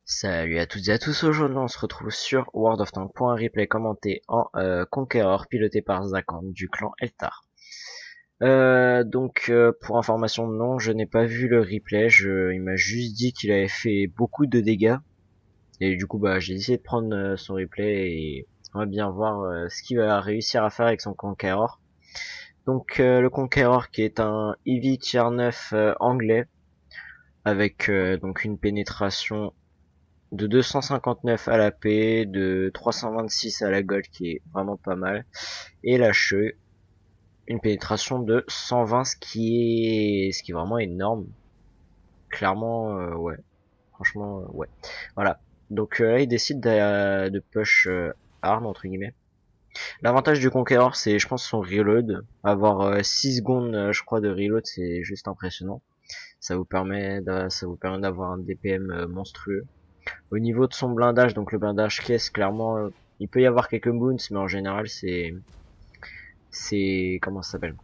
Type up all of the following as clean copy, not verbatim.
Salut à toutes et à tous, aujourd'hui on se retrouve sur World of Tanks pour un replay commenté en Conqueror piloté par Zakan du clan Eltar. Pour information, non, je n'ai pas vu le replay, il m'a juste dit qu'il avait fait beaucoup de dégâts. Et du coup j'ai décidé de prendre son replay et on va bien voir ce qu'il va réussir à faire avec son Conqueror. Donc le Conqueror qui est un Heavy tier 9 anglais avec donc une pénétration de 259 à la paix, de 326 à la gold qui est vraiment pas mal, et la cheveux, une pénétration de 120 ce qui est vraiment énorme. Clairement ouais, franchement ouais. Voilà. Donc là il décide de push arme entre guillemets. L'avantage du Conqueror c'est je pense son reload, avoir 6 secondes je crois de reload, c'est juste impressionnant. Ça vous permet d'avoir un DPM monstrueux. Au niveau de son blindage, donc le blindage caisse, clairement, il peut y avoir quelques boons, mais en général, comment ça s'appelle?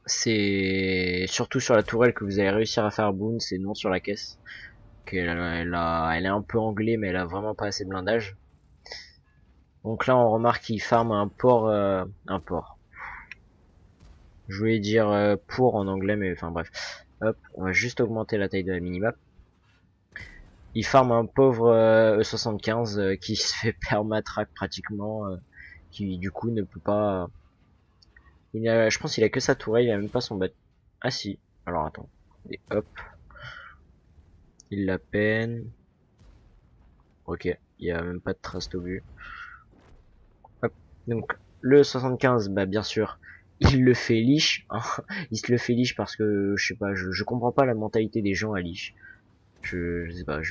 C'est surtout sur la tourelle que vous allez réussir à faire boons, et non sur la caisse. Elle est un peu anglais, mais elle a vraiment pas assez de blindage. Donc là, on remarque qu'il farm un port. Je voulais dire pour en anglais, mais enfin bref. Hop, on va juste augmenter la taille de la minimap. Il farm un pauvre E75 qui se fait permatrack pratiquement, qui du coup ne peut pas. Je pense qu'il a que sa tourelle, il a même pas son bête. Ah si. Alors attends. Et hop. Il la peine. Ok. Il y a même pas de trace d'obus. Hop. Donc le 75, bien sûr, il le fait liche. Hein. Il se le fait liche parce que je sais pas, je comprends pas la mentalité des gens à liche. Je sais pas,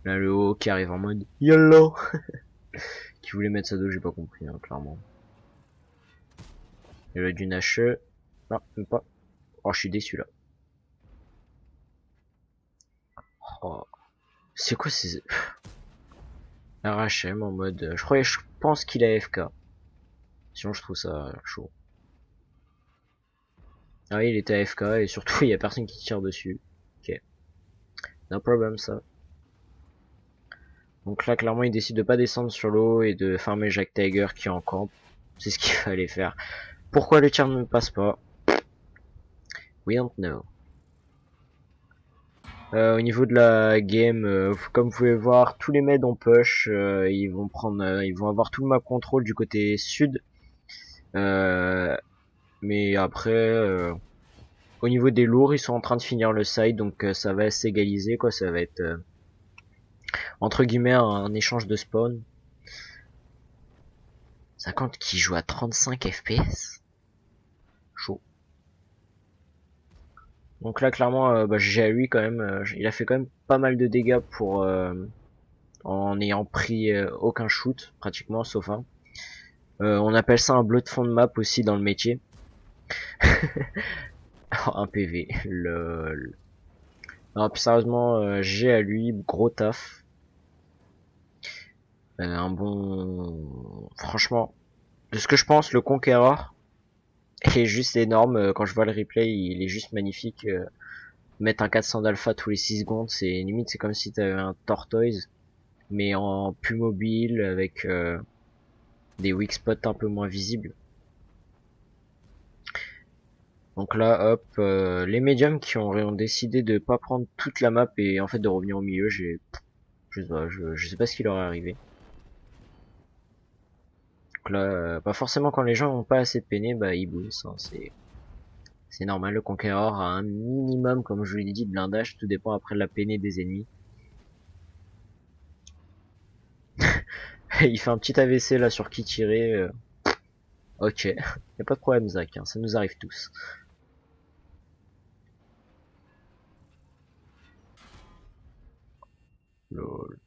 Là le haut qui arrive en mode YOLO. Qui voulait mettre sa dos, j'ai pas compris, hein, clairement. Et le d'une HE. Non, même pas. Oh, je suis déçu là. Oh. C'est quoi ces RHM en mode. Je pense qu'il a FK. Sinon, je trouve ça chaud. Ah oui, il était AFK et surtout, il y a personne qui tire dessus. Ok. No problem, ça. Donc là, clairement, il décide de pas descendre sur l'eau et de farmer Jack Tiger qui est en camp. C'est ce qu'il fallait faire. Pourquoi le tir ne passe pas? We don't know. Au niveau de la game, comme vous pouvez voir, tous les meds en push, ils vont avoir tout le map control du côté sud. Mais après, au niveau des lourds, ils sont en train de finir le side, donc ça va s'égaliser, quoi. Ça va être entre guillemets un échange de spawn. 50 qui joue à 35 FPS, chaud. Donc là, clairement, GG à lui quand même, il a fait quand même pas mal de dégâts pour en n'ayant pris aucun shoot pratiquement, sauf un. On appelle ça un bleu de fond de map aussi dans le métier. Un PV, lol. Non, plus sérieusement, j'ai à lui, gros taf. Un bon... Franchement, de ce que je pense, le Conqueror est juste énorme. Quand je vois le replay, il est juste magnifique. Mettre un 400 d'alpha tous les 6 secondes, c'est limite, c'est comme si t'avais un Tortoise, mais en plus mobile, avec des weak spots un peu moins visibles. Donc là, hop, les médiums qui ont décidé de pas prendre toute la map et en fait de revenir au milieu, je sais pas ce qui leur est arrivé. Donc là, pas forcément quand les gens ont pas assez de peiné, ils bounce, hein, c'est normal. Le Conqueror a un minimum, comme je vous l'ai dit, de blindage, tout dépend après de la peinée des ennemis. Il fait un petit AVC là sur qui tirer. Ok, y a pas de problème Zach, hein, ça nous arrive tous. Lol.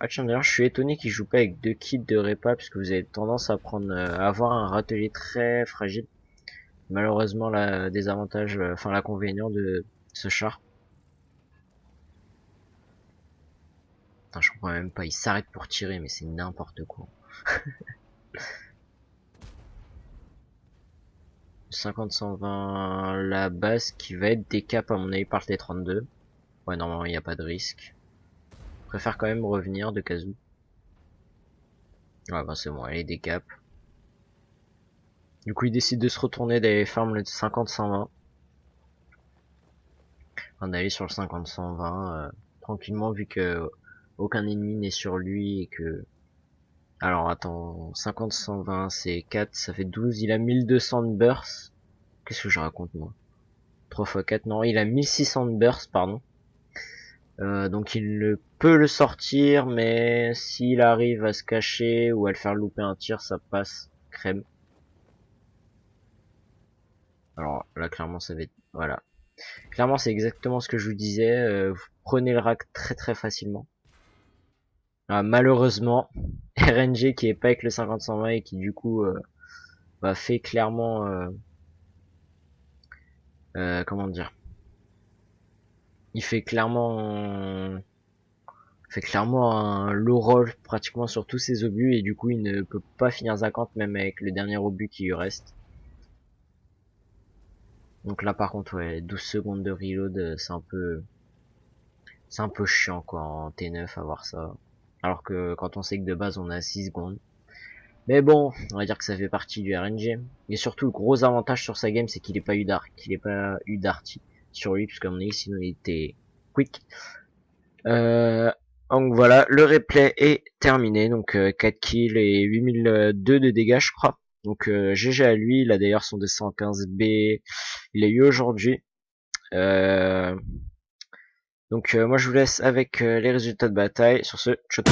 Tiens d'ailleurs, je suis étonné qu'il joue pas avec 2 kits de répa parce que vous avez tendance à à avoir un râtelier très fragile. Malheureusement, la désavantage, enfin l'inconvénient de ce char. Putain, je comprends même pas, il s'arrête pour tirer, mais c'est n'importe quoi. 50-120, la base qui va être des caps à mon avis par le T32. Ouais, normalement il n'y a pas de risque. Je préfère quand même revenir de cas où. Ouais, bah c'est bon, elle est des caps. Du coup, il décide de se retourner, d'aller farm le 50-120. Enfin, d'aller sur le 50-120 tranquillement, vu que aucun ennemi n'est sur lui et que... Alors attends, 50-120 c'est 4, ça fait 12, il a 1200 de burst. Qu'est-ce que je raconte moi? 3 x 4, non, il a 1600 de burst, pardon. Donc il peut le sortir, mais s'il arrive à se cacher ou à le faire louper un tir, ça passe crème. Alors là, clairement, ça va être... Voilà. Clairement, c'est exactement ce que je vous disais. Vous prenez le rack très très facilement. Malheureusement, RNG qui est pas avec le 50-120 et qui du coup fait clairement... comment dire? Il fait clairement un low roll pratiquement sur tous ses obus et du coup il ne peut pas finir 50 même avec le dernier obus qui lui reste. Donc là par contre ouais, 12 secondes de reload, c'est un peu chiant quoi en T9 avoir ça. Alors que quand on sait que de base on a 6 secondes. Mais bon, on va dire que ça fait partie du RNG. Et surtout le gros avantage sur sa game c'est qu'il n'ait pas eu d'arc, qu'il n'ait pas eu d'arty sur lui, puisqu'à mon avis sinon il était quick. Donc voilà, le replay est terminé, donc 4 kills et 8002 de dégâts je crois. Donc GG à lui, il a d'ailleurs son 215B, il l'a eu aujourd'hui. Donc moi je vous laisse avec les résultats de bataille. Sur ce, ciao.